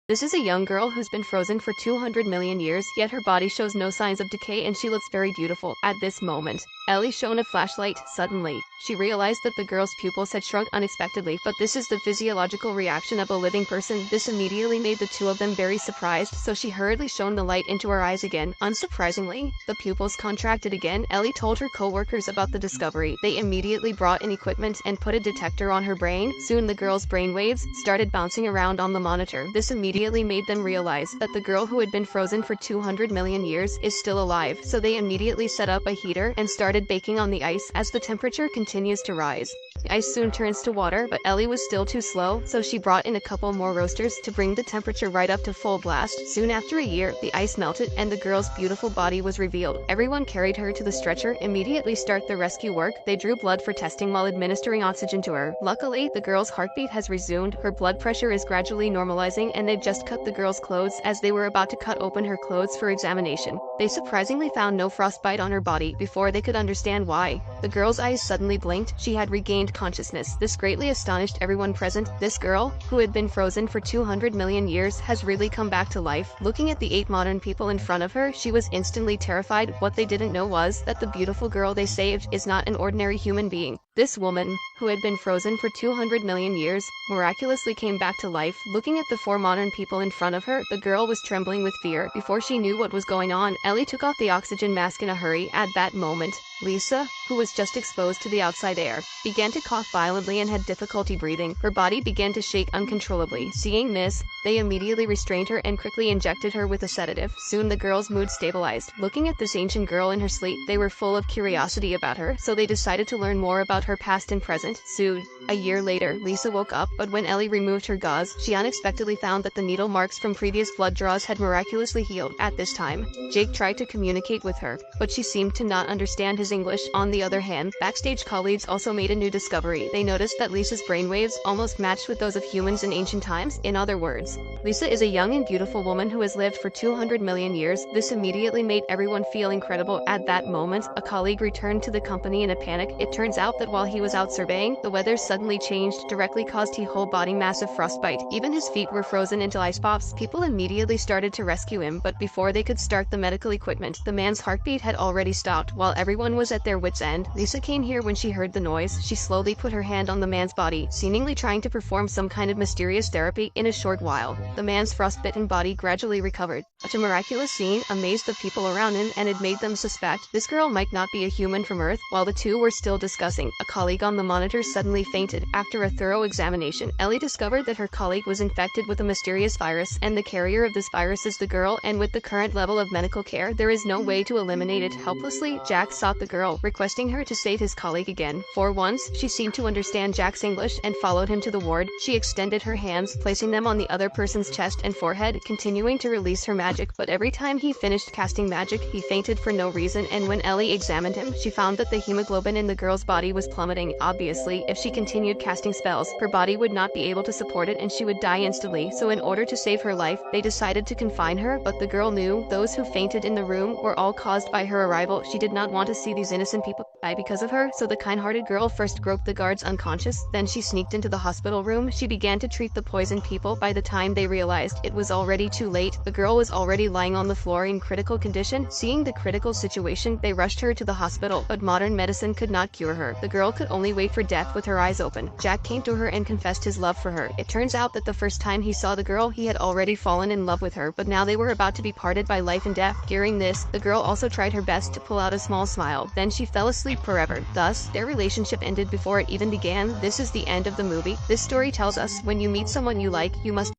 This is a young girl who's been frozen for 200 million years, yet her body shows no signs of decay and she looks very beautiful. At this moment, Ellie shone a flashlight. Suddenly, she realized that the girl's pupils had shrunk unexpectedly, but this is the physiological reaction of a living person. This immediately made the two of them very surprised, so she hurriedly shone the light into her eyes again. Unsurprisingly, the pupils contracted again. Ellie told her co-workers about the discovery. They immediately brought in equipment and put a detector on her brain. Soon the girl's brainwaves started bouncing around on the monitor. This immediately made them realize that the girl who had been frozen for 200 million years is still alive, so they immediately set up a heater and started baking on the ice. As the temperature continues to rise, the ice soon turns to water, but Ellie was still too slow, so she brought in a couple more roasters to bring the temperature right up to full blast. Soon after a year, the ice melted and the girl's beautiful body was revealed. Everyone carried her to the stretcher. Immediately start the rescue work. They drew blood for testing while administering oxygen to her. Luckily, the girl's heartbeat has resumed, her blood pressure is gradually normalizing, and they've just cut the girl's clothes. As they were about to cut open her clothes for examination, they surprisingly found no frostbite on her body. Before they could understand why, the girl's eyes suddenly blinked. She had regained consciousness. This greatly astonished everyone present. This girl, who had been frozen for 200 million years, has really come back to life. Looking at the 8 modern people in front of her, she was instantly terrified. What they didn't know was that the beautiful girl they saved is not an ordinary human being. This woman, who had been frozen for 200 million years, miraculously came back to life. Looking at the 4 modern people in front of her, the girl was trembling with fear. Before she knew what was going on, Ellie took off the oxygen mask in a hurry. At that moment, Lisa, who was just exposed to the outside air, began to cough violently and had difficulty breathing. Her body began to shake uncontrollably. Seeing this, they immediately restrained her and quickly injected her with a sedative. Soon the girl's mood stabilized. Looking at this ancient girl in her sleep, they were full of curiosity about her, so they decided to learn more about her past and present. Soon, a year later, Lisa woke up, but when Ellie removed her gauze, she unexpectedly found that the needle marks from previous blood draws had miraculously healed. At this time, Jake tried to communicate with her, but she seemed to not understand his English. On the other hand, backstage colleagues also made a new discovery. They noticed that Lisa's brainwaves almost matched with those of humans in ancient times. In other words, Lisa is a young and beautiful woman who has lived for 200 million years. This immediately made everyone feel incredible. At that moment, a colleague returned to the company in a panic. It turns out that while he was out surveying, the weather suddenly changed, directly caused his whole body massive frostbite. Even his feet were frozen into ice pops. People immediately started to rescue him, but before they could start the medical equipment, the man's heartbeat had already stopped. While everyone was at their wits' end, Lisa came here when she heard the noise. She slowly put her hand on the man's body, seemingly trying to perform some kind of mysterious therapy. In a short while, the man's frostbitten body gradually recovered. Such a miraculous scene amazed the people around him, and it made them suspect this girl might not be a human from Earth. While the two were still discussing, a colleague on the monitor suddenly fainted. After a thorough examination, Ellie discovered that her colleague was infected with a mysterious virus, and the carrier of this virus is the girl, and with the current level of medical care, there is no way to eliminate it. Helplessly, Jack sought the girl, requesting her to save his colleague again. For once, she seemed to understand Jack's English and followed him to the ward. She extended her hands, placing them on the other person's chest and forehead, continuing to release her magic, but every time he finished casting magic, he fainted for no reason, and when Ellie examined him, she found that the hemoglobin in the girl's body was plummeting. Obviously, if she continued casting spells, her body would not be able to support it and she would die instantly, so in order to save her life, they decided to confine her, but the girl knew those who fainted in the room were all caused by her arrival. She did not want to see these innocent people die because of her, so the kind-hearted girl first groped the guards unconscious, then she sneaked into the hospital room. She began to treat the poisoned people. By the time they realized it was already too late, the girl was already lying on the floor in critical condition. Seeing the critical situation, they rushed her to the hospital, but modern medicine could not cure her. The girl could only wait for death with her eyes open. Jack came to her and confessed his love for her. It turns out that the first time he saw the girl, he had already fallen in love with her, but now they were about to be parted by life and death. During this, the girl also tried her best to pull out a small smile. Then she fell asleep forever. Thus, their relationship ended before it even began. This is the end of the movie. This story tells us when you meet someone you like, you must